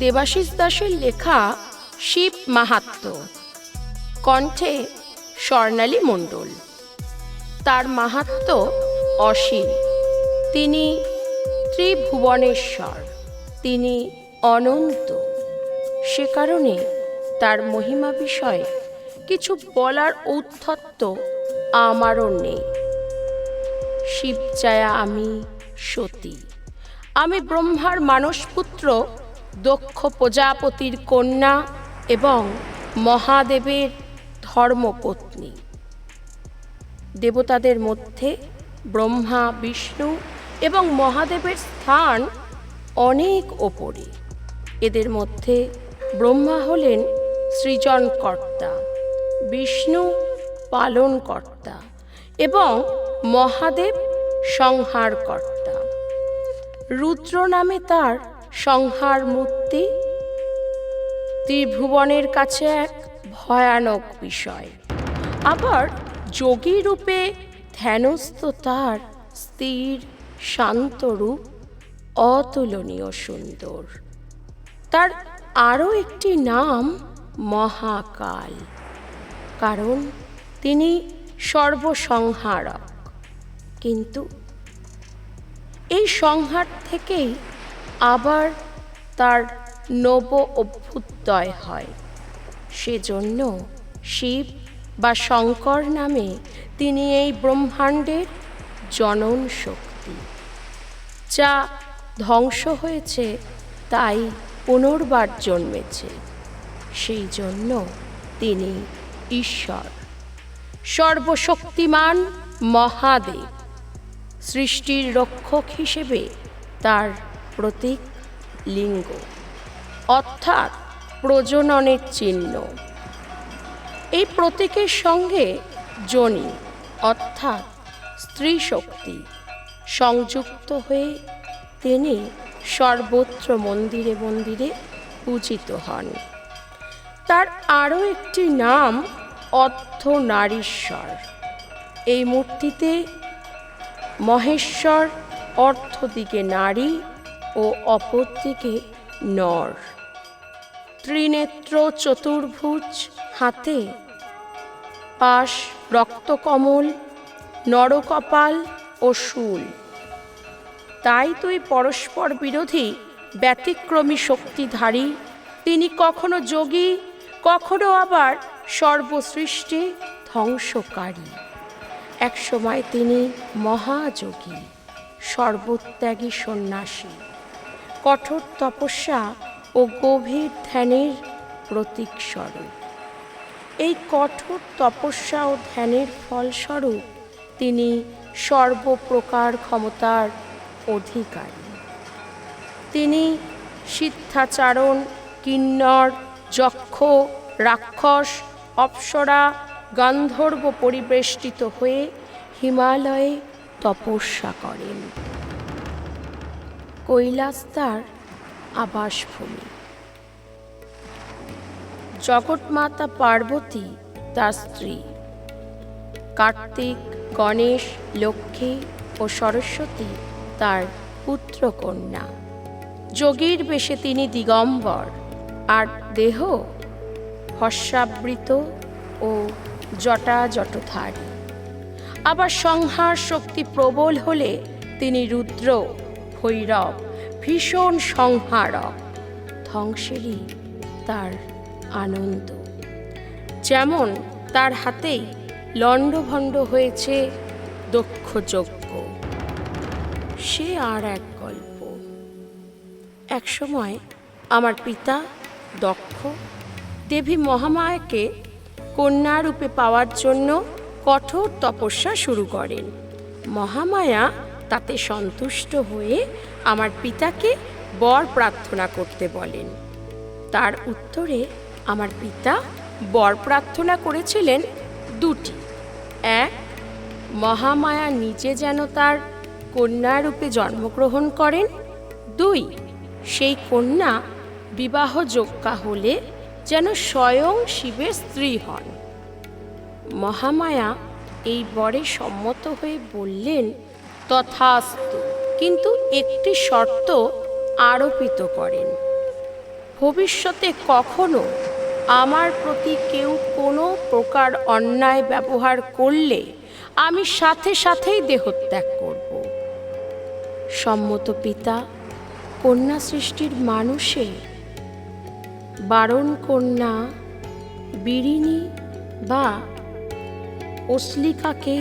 দেবাশিস দাসের লেখা শিব মাহাত্ম্য, কণ্ঠে স্বর্ণালী মণ্ডল। তার মাহাত্ম্য অসীম। তিনি ত্রিভুবনেশ্বর, তিনি অনন্ত। সে কারণে তার মহিমা বিষয়ে কিছু বলার ঔদ্ধত্য আমারও নেই। শিবজায়া আমি সতী, আমি ব্রহ্মার মানসপুত্র, দক্ষ প্রজাপতির কন্যা এবং মহাদেবের ধর্মপত্নী। দেবতাদের মধ্যে ব্রহ্মা, বিষ্ণু এবং মহাদেবের স্থান অনেক ওপরে। এদের মধ্যে ব্রহ্মা হলেন সৃজনকর্তা, বিষ্ণু পালনকর্তা এবং মহাদেব সংহারকর্তা। রুদ্র নামে তার সংহার মূর্তি ত্রিভুবনের কাছে এক ভয়ানক বিষয়। আবার যোগী রূপে ধ্যানস্থ তার স্থির শান্ত রূপ অতুলনীয় সুন্দর। তার আরও একটি নাম মহাকাল, কারণ তিনি সর্বসংহারক। কিন্তু এই সংহার থেকেই আবার তার নব অভ্যুদয় হয়। সেজন্য শিব বা শঙ্কর নামে তিনি এই ব্রহ্মাণ্ডের জনন শক্তি। যা ধ্বংস হয়েছে তাই পুনর্বার জন্মেছে, সেই জন্য তিনি ঈশ্বর, সর্বশক্তিমান মহাদেব। সৃষ্টির রক্ষক হিসেবে তার প্রতীক লিঙ্গ, অর্থাৎ প্রজননের চিহ্ন। এই প্রতীকের সঙ্গে যোনি অর্থাৎ স্ত্রী শক্তি সংযুক্ত হয়ে তিনি সর্বত্র মন্দিরে মন্দিরে পূজিত হন। তার আরও একটি নাম অর্ধনারীশ্বর। এই মূর্তিতে মহেশ্বর অর্ধদিকে নারী ও অপরদিকে নর। ত্রিনেত্র, চতুর্ভুজ, হাতে পাশ, রক্তকমল, নরকপাল ও শূল। তাই দুই পরস্পর বিরোধী ব্যতিক্রমী শক্তিধারী। তিনি কখনো যোগী, কখনো আবার সর্বসৃষ্টি ধ্বংসকারী। একসময় তিনি মহাযোগী, সর্বত্যাগী সন্ন্যাসী, কঠোর তপস্যা ও গভীর ধ্যানের প্রতীক স্বরূপ। এই কঠোর তপস্যা ও ধ্যানের ফলস্বরূপ তিনি সর্বপ্রকার ক্ষমতার অধিকারী। তিনি সিদ্ধাচারণ, কিন্নর, যক্ষ, রাক্ষস, অপ্সরা, গান্ধর্ব পরিবেষ্টিত হয়ে হিমালয়ে তপস্যা করেন। কৈলাস তার আবাসভূমি। জগৎমাতা পার্বতী তার স্ত্রী। কার্তিক, গণেশ, লক্ষ্মী ও সরস্বতী তার পুত্রকন্যা। যোগীর বেশে তিনি দিগম্বর, আর দেহ ভস্মাবৃত ও জটাজটধারী। আবার সংহার শক্তি প্রবল হলে তিনি রুদ্র, ভৈরব, ভীষণ সংহারক। ধ্বংসেরই তার আনন্দ। যেমন তার হাতেই লণ্ডভণ্ড হয়েছে দক্ষ যজ্ঞ। সে আর এক গল্প। একসময় আমার পিতা দক্ষ দেবী মহামায়াকে কন্যারূপে পাওয়ার জন্য কঠোর তপস্যা শুরু করেন। মহামায়া তাতে সন্তুষ্ট হয়ে আমার পিতাকে বর প্রার্থনা করতে বলেন। তার উত্তরে আমার পিতা বর প্রার্থনা করেছিলেন দুটি। এক, মহামায়া নিজে যেন তার কন্যারূপে জন্মগ্রহণ করেন। দুই, সেই কন্যা বিবাহযোগ্যা হলে যেন স্বয়ং শিবের স্ত্রী হন। মহামায়া এই বরে সম্মত হয়ে বললেন, তথাস্তু, কিন্তু একটি শর্ত আরোপিত করেন। ভবিষ্যতে কখনো আমার প্রতি কেউ কোনো প্রকার অন্যায় ব্যবহার করলে আমি সাথে সাথেই দেহত্যাগ করব। সম্মত পিতা কন্যা সৃষ্টির মানুষে বারণ কন্যা বিরিণী বা অশ্লিকাকে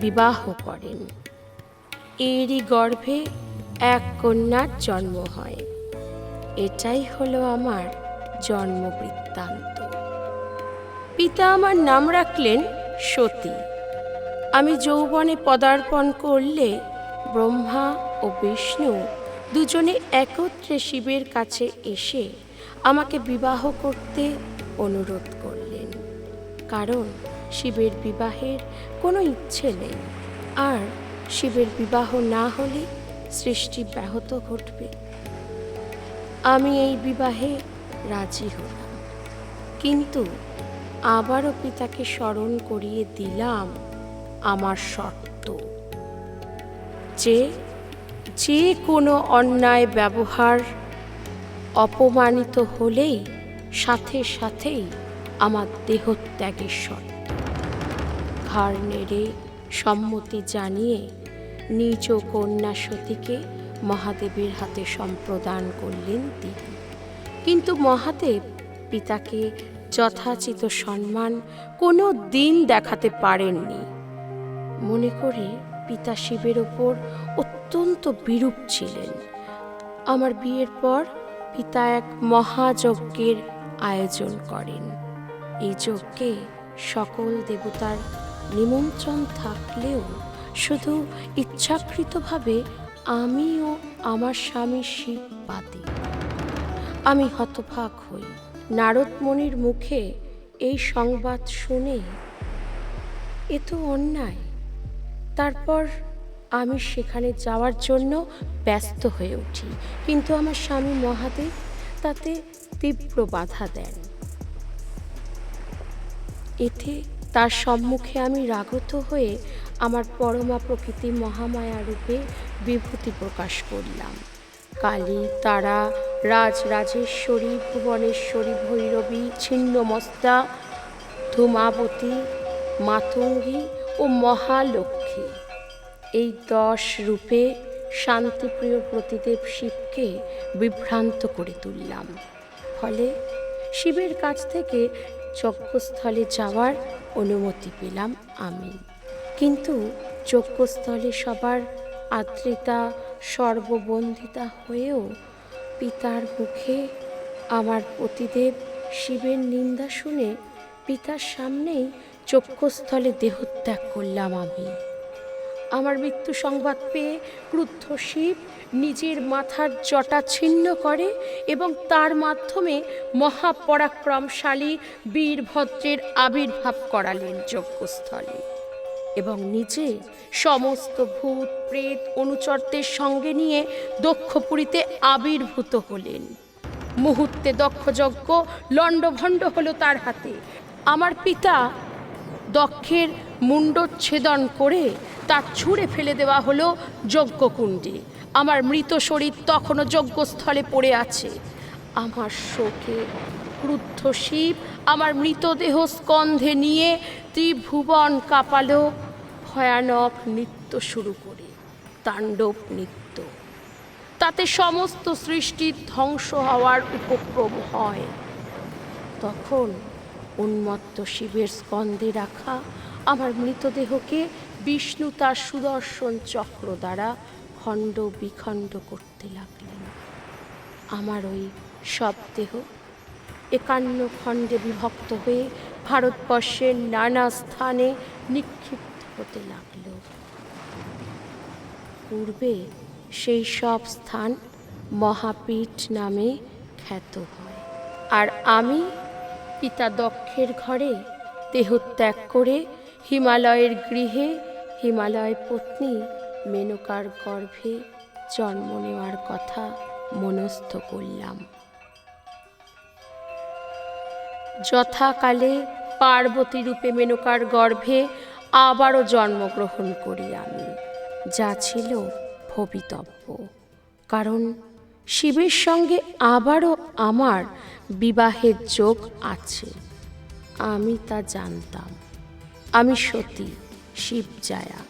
বিবাহ করেন। এরই গর্ভে এক কন্যার জন্ম হয়। এটাই হলো আমার জন্ম বৃত্তান্ত। পিতা আমার নাম রাখলেন সতী। আমি যৌবনে পদার্পণ করলে ব্রহ্মা ও বিষ্ণু দুজনে একত্রে শিবের কাছে এসে আমাকে বিবাহ করতে অনুরোধ করলেন, কারণ শিবের বিবাহের কোনো ইচ্ছে নেই, আর শিবের বিবাহ না হলে সৃষ্টি ব্যাহত ঘটবে। আমি এই বিবাহে রাজি হলাম, কিন্তু আবারও পিতাকে স্মরণ করিয়ে দিলাম আমার শর্ত, যে কোনো অন্যায় ব্যবহার অপমানিত হলেই সাথে সাথেই আমার দেহত্যাগের শর্ত। ঘাড় নেড়ে সম্মতি জানিয়ে নিজ কন্যা সতীকে মহাদেবের হাতে সম্প্রদান করলেন তিনি। কিন্তু মহাদেব পিতাকে যথাচিত সম্মান কোনো দিন দেখাতে পারেননি। মনে করে পিতা শিবের ওপর অত্যন্ত বিরূপ ছিলেন। আমার বিয়ের পর পিতা এক মহাযজ্ঞের আয়োজন করেন। এই যজ্ঞে সকল দেবতার নিমন্ত্রণ থাকলেও শুধু ইচ্ছাকৃতভাবে আমি ও আমার স্বামী শিব বাদী। আমি হতভাগ হই। নারদ মুনির মুখে এই সংবাদ শুনে এ তো অন্যায়। তারপর আমি সেখানে যাওয়ার জন্য ব্যস্ত হয়ে উঠি, কিন্তু আমার স্বামী মহাদেব তাতে তীব্র বাধা দেন। এতে তার সম্মুখে আমি রাগত হয়ে আমার পরমা প্রকৃতি মহামায়া রূপে বিভূতি প্রকাশ করলাম। কালী, তারা, রাজরাজেশ্বরী, ভুবনেশ্বরী, ভৈরবী, ছিন্নমস্তা, ধূমাবতী, মাতঙ্গী ও মহালক্ষ্মী, এই 10 রূপে শান্তিপ্রিয় প্রতিদেব শিবকে বিভ্রান্ত করে তুললাম। ফলে শিবের কাছ থেকে যজ্ঞস্থলে যাওয়ার অনুমতি পেলাম আমি। কিন্তু যজ্ঞস্থলে সবার আদ্রিতা সর্ববন্দিতা হয়েও পিতার মুখে আমার পতিদেব শিবের নিন্দা শুনে পিতার সামনেই যজ্ঞস্থলে দেহত্যাগ করলাম আমি। আমার মৃত্যু সংবাদ পেয়ে ক্রুদ্ধ শিব নিজের মাথার জটা ছিন্ন করে এবং তার মাধ্যমে মহাপরাক্রমশালী বীরভদ্রের আবির্ভাব করালেন যজ্ঞস্থলে, এবং নিজে সমস্ত ভূত প্রেত অনুচরদের সঙ্গে নিয়ে দক্ষপুরীতে আবির্ভূত হলেন। মুহূর্তে দক্ষযজ্ঞ লণ্ডভণ্ড হলো তার হাতে। আমার পিতা দক্ষের মুণ্ডচ্ছেদন করে তা ছুঁড়ে ফেলে দেওয়া হলো যজ্ঞকুণ্ডে। আমার মৃত শরীর তখনও যজ্ঞস্থলে পড়ে আছে। আমার শোকে ক্রুদ্ধ শিব আমার মৃতদেহ স্কন্ধে নিয়ে ত্রিভুবন কাঁপালো ভয়ানক নৃত্য শুরু করে, তাণ্ডব নৃত্য। তাতে সমস্ত সৃষ্টির ধ্বংস হওয়ার উপক্রম হয়। তখন উন্মত্ত শিবের স্কন্ধে রাখা আমার মৃতদেহকে বিষ্ণু তার সুদর্শন চক্র দ্বারা খণ্ড বিখণ্ড করতে লাগলেন। আমার ওই সব দেহ 51 খণ্ডে বিভক্ত হয়ে ভারতবর্ষের নানা স্থানে নিক্ষিপ্ত হতে লাগল। পূর্বে সেই সব স্থান মহাপীঠ নামে খ্যাত হয়। আর আমি পিতা দক্ষের ঘরে দেহত্যাগ করে হিমালয়ের গৃহে হিমালয় পত্নী মেনকার গর্ভে জন্ম নেওয়ার কথা মনস্থ করলাম। যথাকালে পার্বতী রূপে মেনকার গর্ভে আবারও জন্মগ্রহণ করি আমি, যা ছিল ভবিতব্য। কারণ শিবের সঙ্গে আবারও আমার বিবাহের যোগ আছে। আমি তা জানতাম। আমি সতী, শিবজায়া।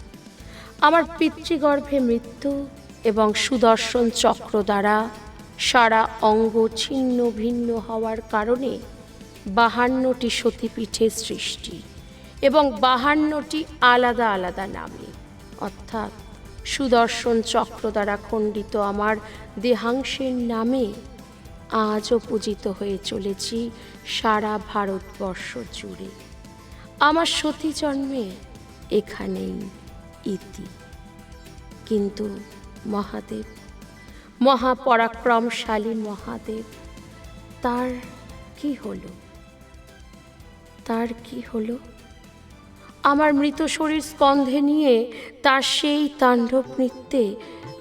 আমার পিতৃগর্ভে মৃত্যু এবং সুদর্শন চক্র দ্বারা সারা অঙ্গ ছিন্ন ভিন্ন হওয়ার কারণে 52টি সতীপীঠের সৃষ্টি এবং 52টি আলাদা আলাদা নামে, অর্থাৎ সুদর্শন চক্র দ্বারা খণ্ডিত আমার দেহাংশের নামে আজও পূজিত হয়ে চলেছি সারা ভারতবর্ষ জুড়ে। আমার সতী জন্মে এখানেই ইতি। কিন্তু মহাদেব, মহাপরাক্রমশালী মহাদেব, তার কি হলো? তার কি হলো? আমার মৃত শরীর স্কন্ধে নিয়ে তার সেই তাণ্ডব নৃত্যে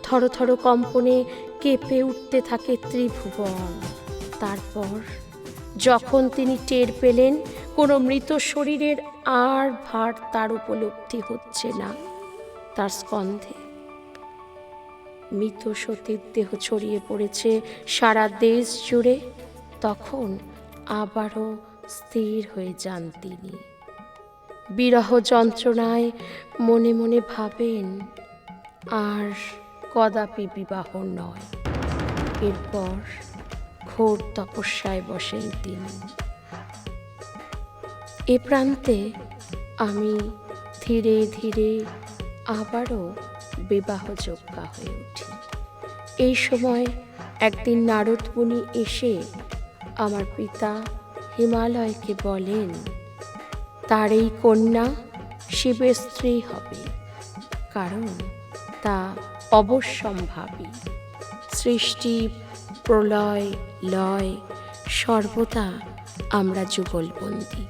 থরথর কম্পনে কেঁপে উঠতে থাকে ত্রিভুবন। তারপর যখন তিনি টের পেলেন কোনো মৃত শরীরের আর ভার তার উপলব্ধি হচ্ছে না, তার স্কন্ধে মৃত সতীর দেহ ছড়িয়ে পড়েছে সারা দেশ জুড়ে, তখন আবারও স্থির হয়ে যান তিনি। বিরহ যন্ত্রণায় মনে মনে ভাবেন, আর কদাপি বিবাহ নয়। এরপর ঘোর তপস্যায় বসেন তিনি। এ প্রান্তে আমি ধীরে ধীরে আবারও বিবাহযোগ্যা হয়ে উঠি। এই সময় একদিন নারদ মুনি এসে আমার পিতা হিমালয়কে বলেন, তার এই কন্যা শিবের স্ত্রী হবে, কারণ তা অবশ্যম্ভাবী। সৃষ্টি, প্রলয়, লয় সর্বদা আমরা যুগলবন্দী।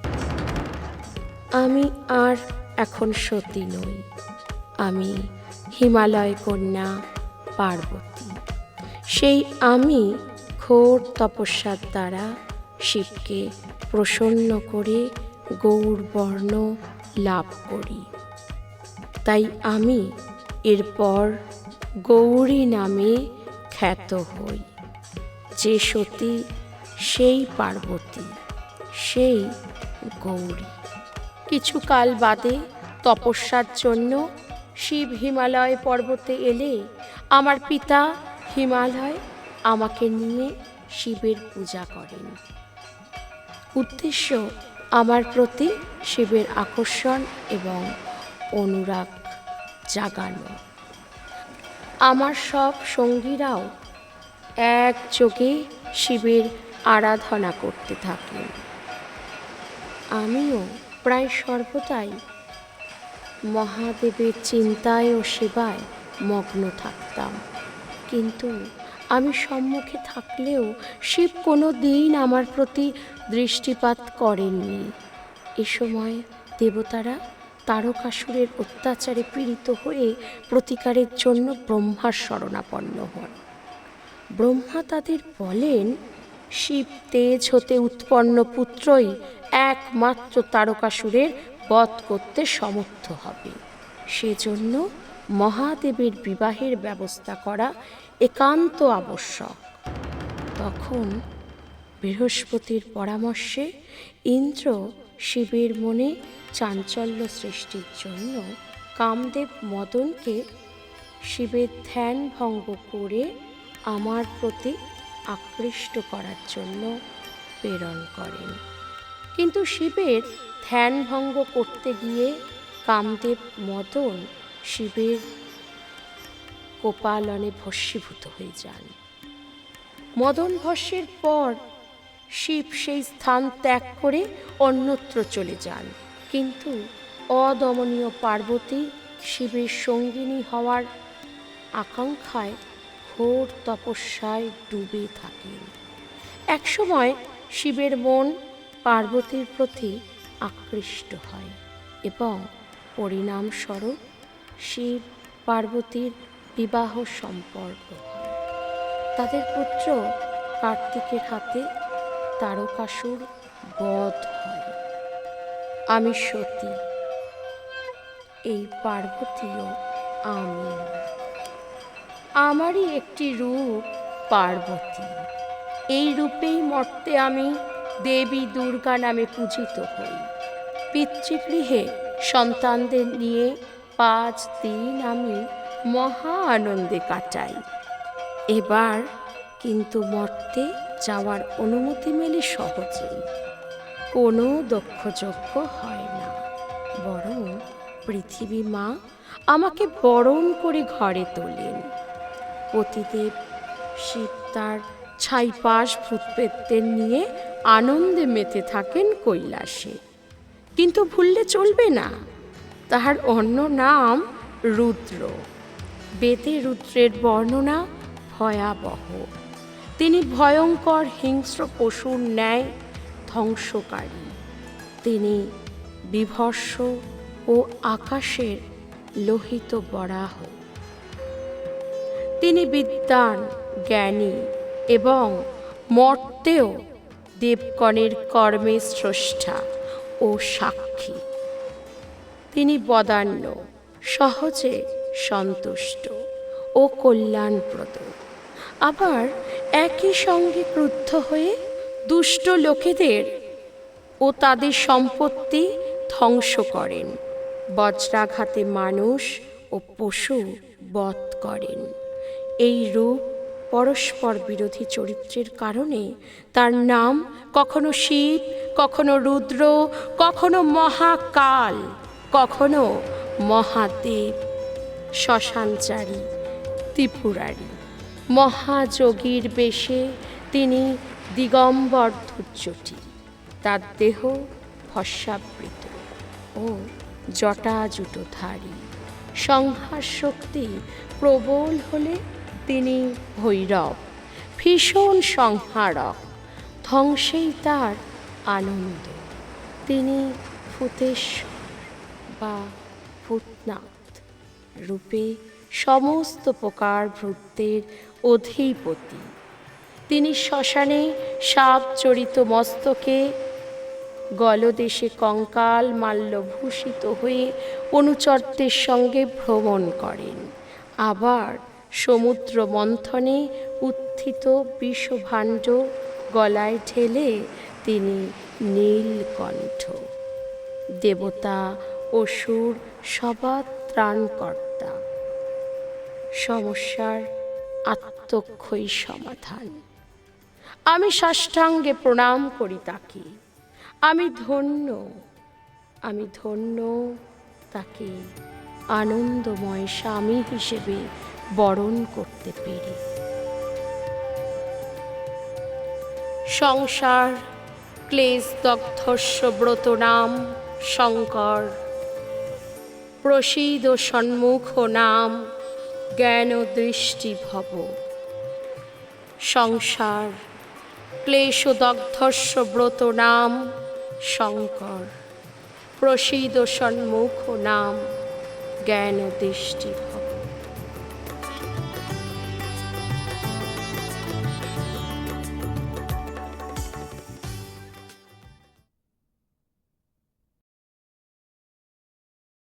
আমি আর এখন সতী নই, আমি হিমালয় কন্যা পার্বতী। সেই আমি ঘোর তপস্যার দ্বারা শিবকে প্রসন্ন করে গৌরবর্ণ লাভ করি। তাই আমি এরপর গৌরী নামে খ্যাত হই। যে সতী সেই পার্বতী, সেই গৌরী। কিছুকাল বাদে তপস্যার জন্য শিব হিমালয় পর্বতে এলে আমার পিতা হিমালয় আমাকে নিয়ে শিবের পূজা করেন। উদ্দেশ্য আমার প্রতি শিবের আকর্ষণ এবং অনুরাগ জাগানো। আমার সব সঙ্গীরাও একযোগে শিবের আরাধনা করতে থাকেন। আমিও প্রায় সর্বদাই মহাদেবের চিন্তায় ও সেবায় মগ্ন থাকতাম। কিন্তু আমি সম্মুখে থাকলেও শিব কোনো দিন আমার প্রতি দৃষ্টিপাত করেননি। এ সময় দেবতারা তারকাসুরের অত্যাচারে পীড়িত হয়ে প্রতিকারের জন্য ব্রহ্মার শরণাপন্ন হন। ব্রহ্মা তাদের বলেন, শিব তেজ হতে উৎপন্ন পুত্রই একমাত্র তারকাসুরের বধ করতে সমর্থ হবে। সেজন্য মহাদেবের বিবাহের ব্যবস্থা করা একান্ত আবশ্যক। তখন বৃহস্পতির পরামর্শে ইন্দ্র শিবের মনে চাঞ্চল্য সৃষ্টির জন্য কামদেব মদনকে শিবের ধ্যান ভঙ্গ করে আমার প্রতি আকৃষ্ট করার জন্য প্রেরণ করেন। কিন্তু শিবের ধ্যান ভঙ্গ করতে গিয়ে কামদেব মদন শিবের কোপালনে ভস্মীভূত হয়ে যান। মদন ভস্মের পর শিব সেই স্থান ত্যাগ করে অন্যত্র চলে যান। কিন্তু অদমনীয় পার্বতী শিবের সঙ্গিনী হওয়ার আকাঙ্ক্ষায় ঘোর তপস্যায় ডুবে থাকেন। একসময় শিবের মন পার্বতীর প্রতি আকৃষ্ট হয় এবং পরিণামস্বরূপ শিব পার্বতীর বিবাহ সম্পর্ক হয়। তাদের পুত্র কার্তিকের হাতে তারকাসুর বধ হয়। আমি সতী, এই পার্বতীও আমি। আমারই একটি রূপ পার্বতী। এই রূপেই মর্তে আমি দেবী দুর্গা নামে পূজিত হই। পিতৃগৃহে সন্তানদের নিয়ে 5 দিন আমি মহা আনন্দে কাটাই। এবার কিন্তু মর্তে যাওয়ার অনুমতি মেলে সহজেই। কোনো দক্ষযজ্ঞ হয় না, বরং পৃথিবী মা আমাকে বরণ করে ঘরে তোলেন। পতিদেব শিব তার 6 ভূতপ্রেতদের নিয়ে আনন্দে মেতে থাকেন কৈলাসে। কিন্তু ভুললে চলবে না, তাহার অন্য নাম রুদ্র। বেদে রুদ্রের বর্ণনা ভয়াবহ। তিনি ভয়ঙ্কর হিংস্র পশুর ন্যায় ধ্বংসকারী। তিনি বিভৎস ও আকাশের লোহিত বরাহ। তিনি বিদ্বান, জ্ঞানী এবং মর্তেও দেবগণের কর্মের স্রষ্টা ও সাক্ষী। তিনি বদান্য, সহজে সন্তুষ্ট ও কল্যাণপ্রদ। আবার একই সঙ্গে ক্রুদ্ধ হয়ে দুষ্ট লোকেদের ও তাদের সম্পত্তি ধ্বংস করেন। বজ্রাঘাতে মানুষ ও পশু বধ করেন। এই রূপ পরস্পর বিরোধী চরিত্রের কারণে তার নাম কখনো শিব, কখনো রুদ্র, কখনো মহাকাল, কখনো মহাদেব। শ্মশানচারী, ত্রিপুরারী, মহাযোগীর বেশে তিনি দিগম্বর ধূর্যটি। তার দেহ ভস্মাবৃত ও জটাজুটোধারী। সংহার শক্তি প্রবল হলে তিনি ভৈরব, ভীষণ সংহারক। ধ্বংসেই তার আনন্দ। তিনি ভূতেশ্বর বা ভূতনাথ রূপে সমস্ত প্রকার ভূতের অধিপতি। তিনি শ্মশানে সাপ জড়িত মস্তকে, গলদেশে কঙ্কাল মাল্যভূষিত হয়ে অনুচরদের সঙ্গে ভ্রমণ করেন। আবার সমুদ্র মন্থনে উত্থিত বিষভাণ্ড গলায় ঢেলে তিনি নীলকণ্ঠ। দেবতা অসুর সবার ত্রাণকর্তা। সমস্যার আত্মক্ষয়ী সমাধান। আমি সাষ্টাঙ্গে প্রণাম করি তাকে। আমি ধন্য তাকে আনন্দময় স্বামী হিসেবে বরণ করতে পেরে। সংসার ক্লেশদগ্ধস্য ব্রত নাম শঙ্কর। প্রসীদ সন্মুখ নাম জ্ঞান দৃষ্টি ভব। সংসার ক্লেশদগ্ধস্য ব্রত নাম শঙ্কর। প্রসীদ সন্মুখ নাম জ্ঞান দৃষ্টি ভব।